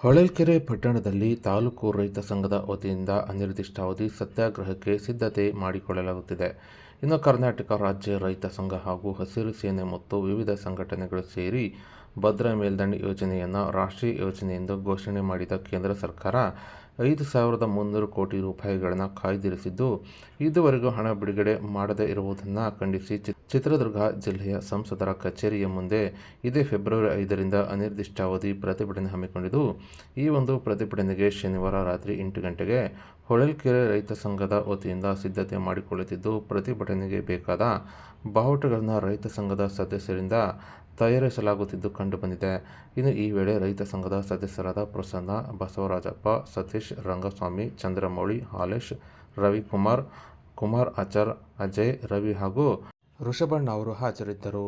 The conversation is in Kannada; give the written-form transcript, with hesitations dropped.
ಹೊಳಲ್ಕೆರೆ ಪಟ್ಟಣದಲ್ಲಿ ತಾಲೂಕು ರೈತ ಸಂಘದ ವತಿಯಿಂದ ಅನಿರ್ದಿಷ್ಟಾವಧಿ ಸತ್ಯಾಗ್ರಹಕ್ಕೆ ಸಿದ್ಧತೆ ಮಾಡಿಕೊಳ್ಳಲಾಗುತ್ತಿದೆ. ಇನ್ನು ಕರ್ನಾಟಕ ರಾಜ್ಯ ರೈತ ಸಂಘ ಹಾಗೂ ಹಸಿರು ಸೇನೆ ಮತ್ತು ವಿವಿಧ ಸಂಘಟನೆಗಳು ಸೇರಿ ಭದ್ರಾ ಮೇಲ್ದಂಡೆ ಯೋಜನೆಯನ್ನು ರಾಷ್ಟ್ರೀಯ ಯೋಜನೆ ಎಂದು ಘೋಷಣೆ ಮಾಡಿದ ಕೇಂದ್ರ ಸರ್ಕಾರ 5,300 ಕೋಟಿ ರೂಪಾಯಿಗಳನ್ನು ಕಾಯ್ದಿರಿಸಿದ್ದು, ಇದುವರೆಗೂ ಹಣ ಬಿಡುಗಡೆ ಮಾಡದೇ ಇರುವುದನ್ನು ಖಂಡಿಸಿ ಚಿತ್ರದುರ್ಗ ಜಿಲ್ಲೆಯ ಸಂಸದರ ಕಚೇರಿಯ ಮುಂದೆ ಇದೇ ಫೆಬ್ರವರಿ 5ರಿಂದ ಅನಿರ್ದಿಷ್ಟಾವಧಿ ಪ್ರತಿಭಟನೆ ಹಮ್ಮಿಕೊಂಡಿದ್ದು, ಈ ಒಂದು ಪ್ರತಿಭಟನೆಗೆ ಶನಿವಾರ ರಾತ್ರಿ 8 ಗಂಟೆಗೆ ಹೊಳಲ್ಕೆರೆ ರೈತ ಸಂಘದ ವತಿಯಿಂದ ಸಿದ್ಧತೆ ಮಾಡಿಕೊಳ್ಳುತ್ತಿದ್ದು, ಪ್ರತಿಭಟನೆಗೆ ಬೇಕಾದ ಬಾವುಟಗಳನ್ನು ರೈತ ಸಂಘದ ಸದಸ್ಯರಿಂದ ತಯಾರಿಸಲಾಗುತ್ತಿದ್ದು ಕಂಡುಬಂದಿದೆ. ಇನ್ನು ಈ ವೇಳೆ ರೈತ ಸಂಘದ ಸದಸ್ಯರಾದ ಪ್ರಸನ್ನ, ಬಸವರಾಜಪ್ಪ, ಸತೀಶ್, ರಂಗಸ್ವಾಮಿ, ಚಂದ್ರಮೌಳಿ, ಹಾಲೇಶ್, ರವಿಕುಮಾರ್, ಕುಮಾರ್ ಆಚಾರ್, ಅಜಯ್, ರವಿ ಹಾಗೂ ಋಷಭಣ್ಣ ಅವರು ಹಾಜರಿದ್ದರು.